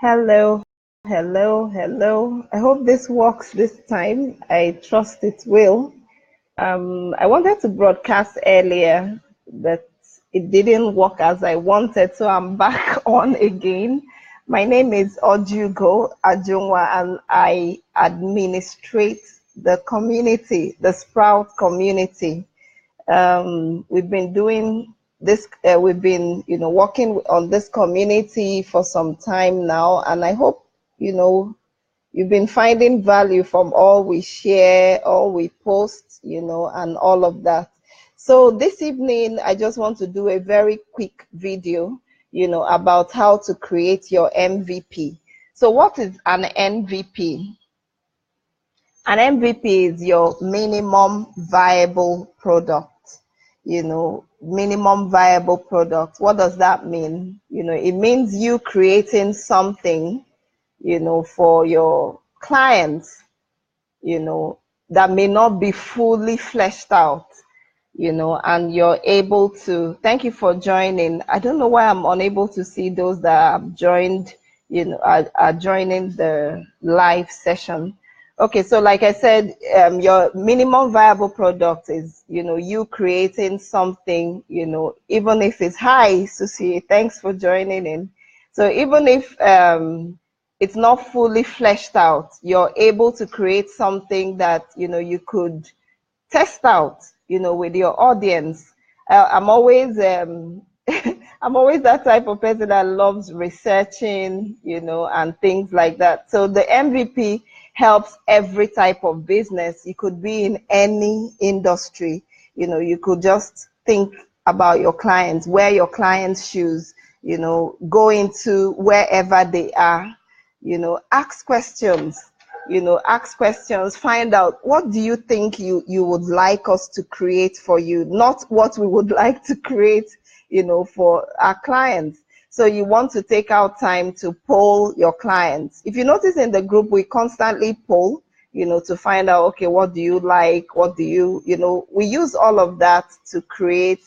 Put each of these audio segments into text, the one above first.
Hello, hello. I hope this works this time. I trust it will. I wanted to broadcast earlier, but it didn't work as I wanted, so I'm back on again. My name is Ojugo Ajungwa, and I administrate the community, the Sprout community. We've been doing this, we've been, working on this community for some time now, and I hope, you've been finding value from all we share, all we post, and all of that. So this evening, I just want to do a very quick video, about how to create your MVP. So what is an MVP? An MVP is your minimum viable product, minimum viable product. What does that mean? It means you creating something, for your clients, that may not be fully fleshed out, and you're able to, thank you for joining. I don't know why I'm unable to see those that have joined, are joining the live session. Okay, so like I said, your minimum viable product is, you creating something, even if it's hi, Susie, thanks for joining in. So even if it's not fully fleshed out, you're able to create something that, you could test out, with your audience. I'm always I'm always that type of person that loves researching, and things like that. So the MVP helps every type of business. You could be in any industry, you could just think about your clients, wear your clients' shoes, go into wherever they are, ask questions, find out what do you think you would like us to create for you, not what we would like to create, for our clients. So you want to take out time to poll your clients. If you notice in the group, we constantly poll, to find out, okay, what do you like? What do you, we use all of that to create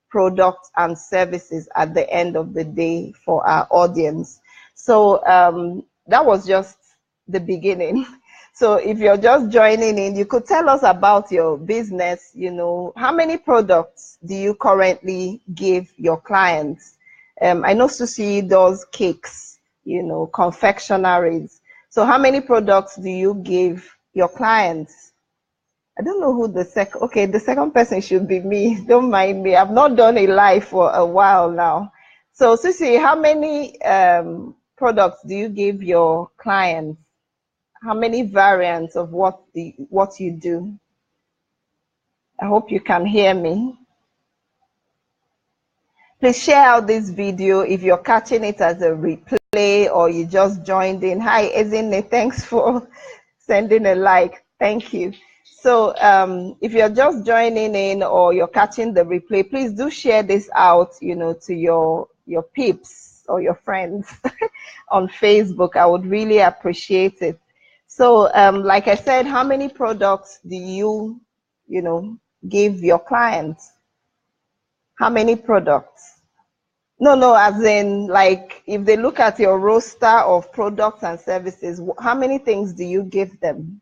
products and services at the end of the day for our audience. So that was just the beginning. So if you're just joining in, you could tell us about your business. How many products do you currently give your clients? I know Susie does cakes, confectionaries. So how many products do you give your clients? I don't know who the second, okay, the second person should be me. Don't mind me. I've not done a live for a while now. So Susie, how many products do you give your clients? How many variants of what you do? I hope you can hear me. Please share out this video if you're catching it as a replay or you just joined in. Hi, Ezine, thanks for sending a like. Thank you. So if you're just joining in or you're catching the replay, please do share this out, to your peeps or your friends on Facebook. I would really appreciate it. So like I said, how many products do you, give your clients? How many products? No, as in, like, if they look at your roster of products and services, how many things do you give them?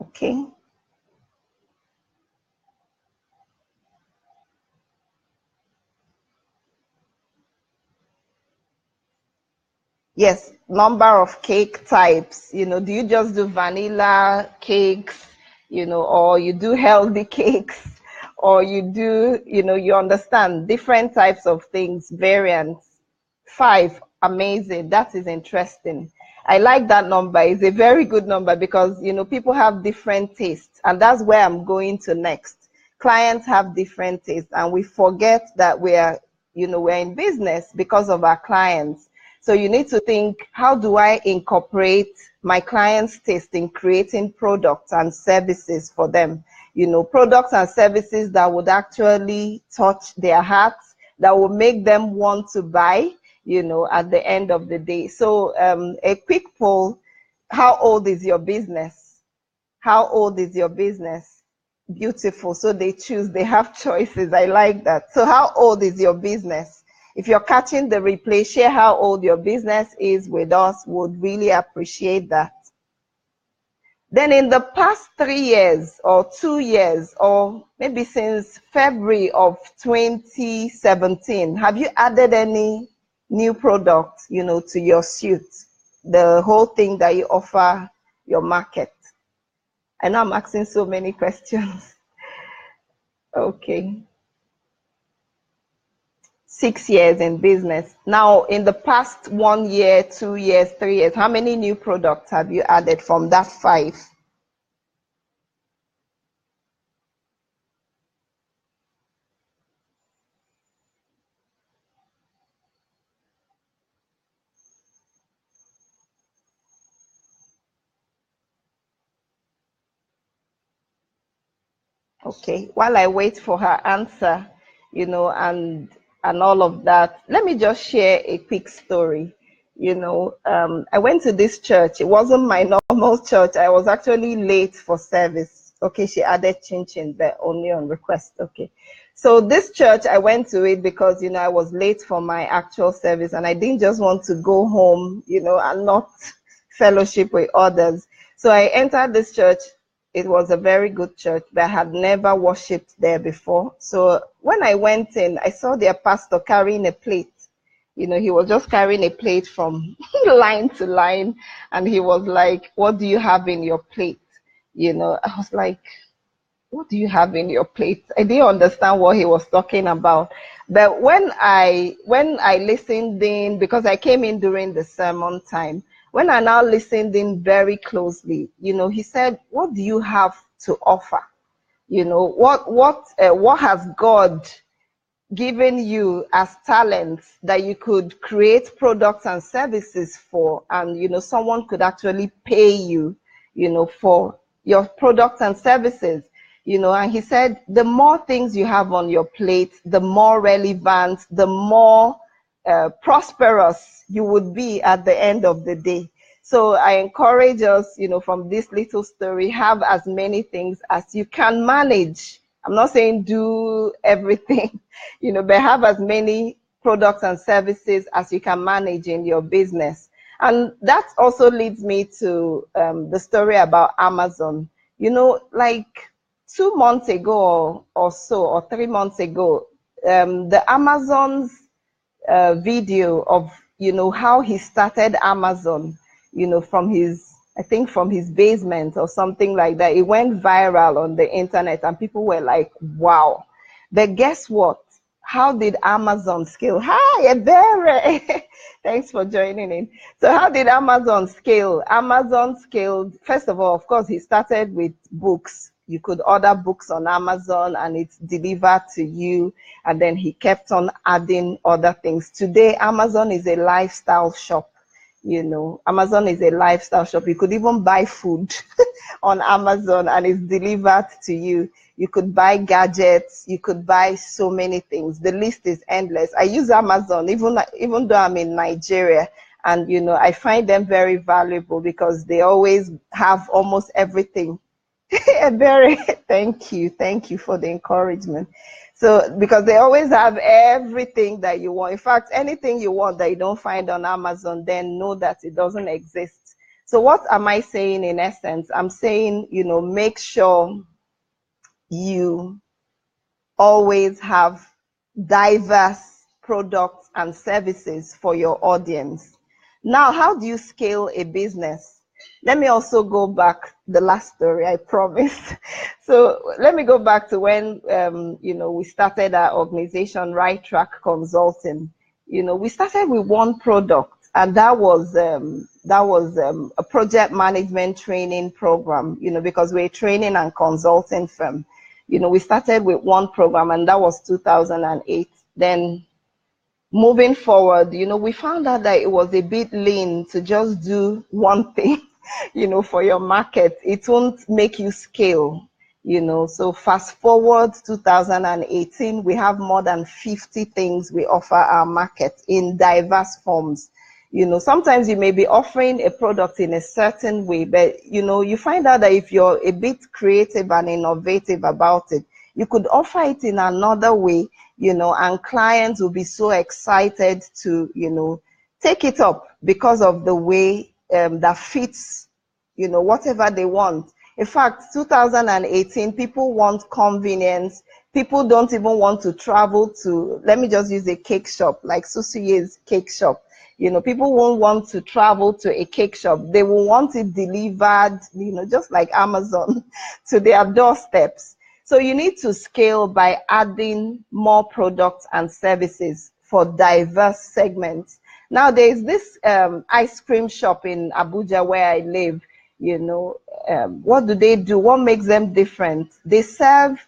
Okay. Yes, number of cake types. Do you just do vanilla cakes, or you do healthy cakes, or you do, you understand different types of things, variants. 5, amazing. That is interesting. I like that number. It's a very good number because, people have different tastes, and that's where I'm going to next. Clients have different tastes, and we forget that we're in business because of our clients. So you need to think, how do I incorporate my clients' taste in creating products and services for them? Products and services that would actually touch their hearts, that will make them want to buy, at the end of the day. So a quick poll, how old is your business? How old is your business? Beautiful. So they choose, they have choices. I like that. So how old is your business? If you're catching the replay, share how old your business is with us. Would really appreciate that. Then in the past 3 years or 2 years, or maybe since February of 2017, have you added any new products, to your suite? The whole thing that you offer your market. I know I'm asking so many questions. Okay. 6 years in business. Now, in the past 1 year, 2 years, 3 years, how many new products have you added from that 5? Okay, while I wait for her answer, and all of that, let me just share a quick story. I went to this church. It wasn't my normal church. I was actually late for service. Okay, she added chin chin there only on request. Okay, so this church, I went to it because I was late for my actual service, and I didn't just want to go home, and not fellowship with others. So I entered this church. It was a very good church, but I had never worshipped there before. So when I went in, I saw their pastor carrying a plate. He was just carrying a plate from line to line, and he was like, "What do you have in your plate?" I was like, "What do you have in your plate?" I didn't understand what he was talking about. But when I listened in, because I came in during the sermon time, when I now listened in very closely, he said, "What do you have to offer? What has God given you as talents that you could create products and services for, and someone could actually pay you for your products and services." And he said, the more things you have on your plate, the more relevant, the more prosperous you would be at the end of the day. So I encourage us, from this little story, have as many things as you can manage. I'm not saying do everything, but have as many products and services as you can manage in your business. And that also leads me to the story about Amazon. Like 2 months ago or so, or 3 months ago, the Amazon's video of how he started Amazon, from his, I think, from his basement or something like that. It went viral on the internet, and people were like, "Wow!" But guess what? How did Amazon scale? Hi, Ebere. Thanks for joining in. So how did Amazon scale? Amazon scaled, first of all, of course, he started with books. You could order books on Amazon and it's delivered to you. And then he kept on adding other things. Today, Amazon is a lifestyle shop. Amazon is a lifestyle shop. You could even buy food on Amazon and it's delivered to you. You could buy gadgets. You could buy so many things. The list is endless. I use Amazon even though I'm in Nigeria, and I find them very valuable because they always have almost everything. Very, thank you for the encouragement. So because they always have everything that you want. In fact, anything you want that you don't find on Amazon, then know that it doesn't exist. So what am I saying in essence? I'm saying, make sure you always have diverse products and services for your audience. Now, how do you scale a business? Let me also go back the last story, I promise. So let me go back to when we started our organization, Right Track Consulting. We started with one product, and that was a project management training program. Because we're a training and consulting firm. We started with one program, and that was 2008. Then moving forward, we found out that it was a bit lean to just do one thing, for your market. It won't make you scale, So fast forward 2018, we have more than 50 things we offer our market in diverse forms. Sometimes you may be offering a product in a certain way, but you find out that if you're a bit creative and innovative about it, you could offer it in another way, and clients will be so excited to, take it up because of the way that fits, whatever they want. In fact, 2018, people want convenience. People don't even want to travel to, let me just use a cake shop, like Susuye's cake shop. People won't want to travel to a cake shop. They will want it delivered, just like Amazon, to their doorsteps. So you need to scale by adding more products and services for diverse segments. Now, there's this ice cream shop in Abuja where I live. What do they do? What makes them different? They serve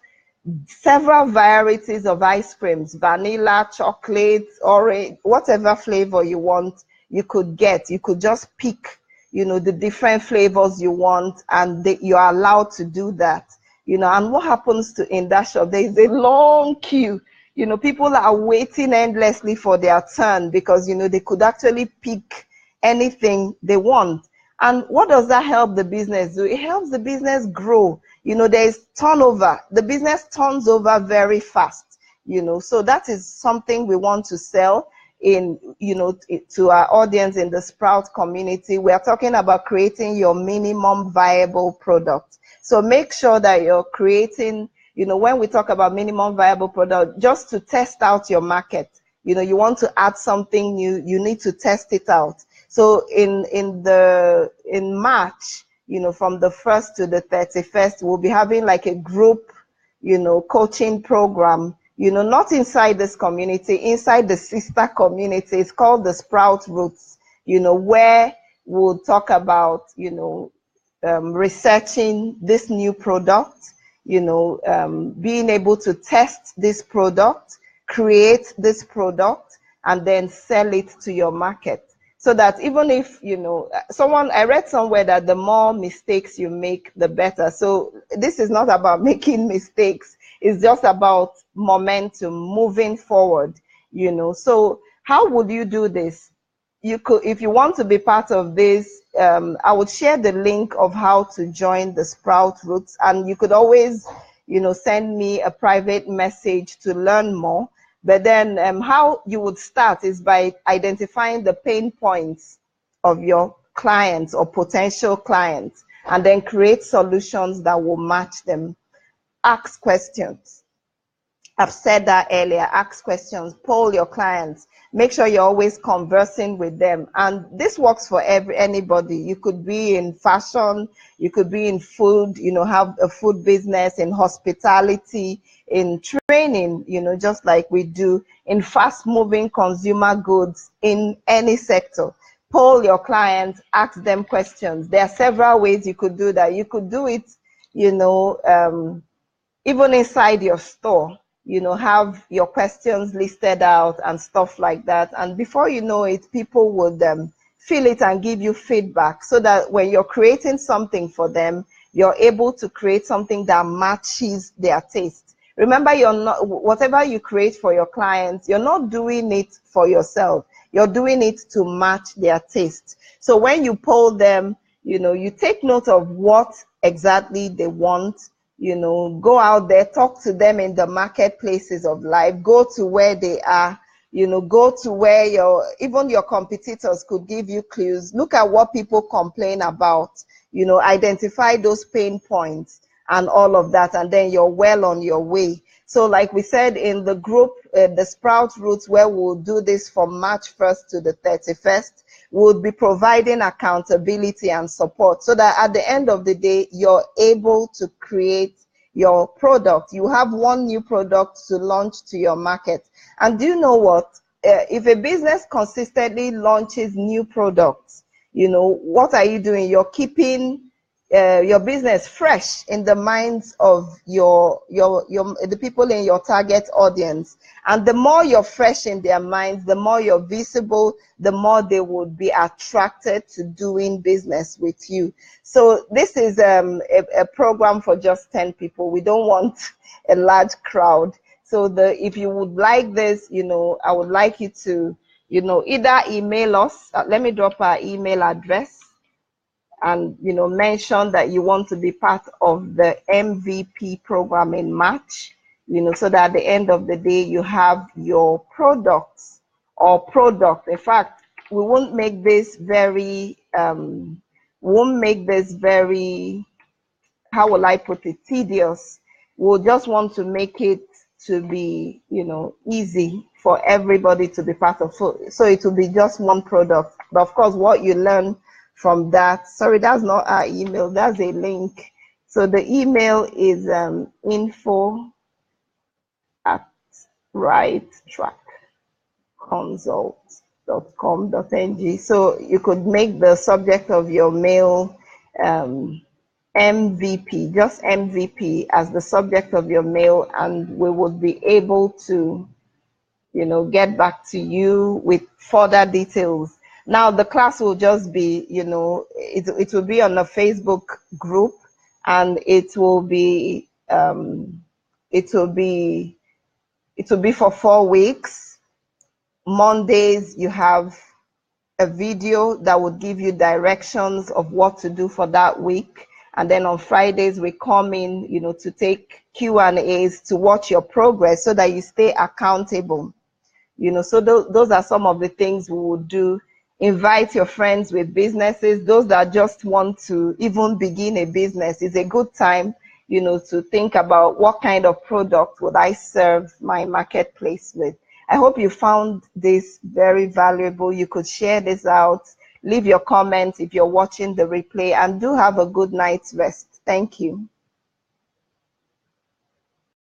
several varieties of ice creams: vanilla, chocolate, orange, whatever flavor you want, you could get. You could just pick, the different flavors you want, and you are allowed to do that. And what happens in that shop? There is a long queue. People are waiting endlessly for their turn because, they could actually pick anything they want. And what does that help the business do? It helps the business grow. There's turnover. The business turns over very fast, so that is something we want to sell in, to our audience in the Sprout community. We are talking about creating your minimum viable product. So make sure that you're creating, when we talk about minimum viable product, just to test out your market. You want to add something new, you need to test it out. So in March, from the 1st to the 31st, we'll be having like a group, coaching program, not inside this community, inside the sister community. It's called the Sprout Roots, where we'll talk about, researching this new product, being able to test this product, create this product, and then sell it to your market. So that even if, I read somewhere that the more mistakes you make, the better. So this is not about making mistakes. It's just about momentum, moving forward, So how would you do this? You could, if you want to be part of this, I would share the link of how to join the Sprout Roots, and you could always, send me a private message to learn more. But then how you would start is by identifying the pain points of your clients or potential clients, and then create solutions that will match them. Ask questions. I've said that earlier. Ask questions, poll your clients, make sure you're always conversing with them. And this works for anybody. You could be in fashion, you could be in food, have a food business, in hospitality, in training, just like we do, in fast moving consumer goods, in any sector. Poll your clients, ask them questions. There are several ways you could do that. You could do it, even inside your store. Have your questions listed out and stuff like that. And before you know it, people would feel it and give you feedback, so that when you're creating something for them, you're able to create something that matches their taste. Remember, you're not, whatever you create for your clients, you're not doing it for yourself. You're doing it to match their taste. So when you poll them, you take note of what exactly they want. Go out there, talk to them in the marketplaces of life, go to where they are, go to where even your competitors could give you clues. Look at what people complain about, identify those pain points and all of that, and then you're well on your way. So like we said in the group, the Sprout Roots, where we'll do this from March 1st to the 31st, we'll be providing accountability and support, so that at the end of the day, you're able to create your product. You have one new product to launch to your market. And do you know what? If a business consistently launches new products, what are you doing? You're keeping your business fresh in the minds of the people in your target audience. And the more you're fresh in their minds, the more you're visible, the more they would be attracted to doing business with you. So this is a program for just 10 people. We don't want a large crowd. So if you would like this, I would like you to you know, either email us, let me drop our email address, and, you know, mention that you want to be part of the MVP program in March, you know, so that at the end of the day, you have your products or product. In fact, we won't make this very, how will I put it, tedious. We'll just want to make it to be, you know, easy for everybody to be part of. So it will be just one product. But of course, what you learn from that, sorry, that's not our email, that's a link. So the email is info at righttrackconsult.com.ng. So you could make the subject of your mail MVP, just MVP as the subject of your mail, and we would be able to, you know, get back to you with further details. Now the class will just be, you know, it will be on a Facebook group, and it will be for 4 weeks. Mondays you have a video that would give you directions of what to do for that week. And then on Fridays, we come in, you know, to take Q&As, to watch your progress so that you stay accountable. You know, so those are some of the things we would do. Invite your friends with businesses, those that just want to even begin a business. It's a good time, you know, to think about what kind of product would I serve my marketplace with. I hope you found this very valuable. You could share this out, leave your comments if you're watching the replay, and do have a good night's rest. Thank you.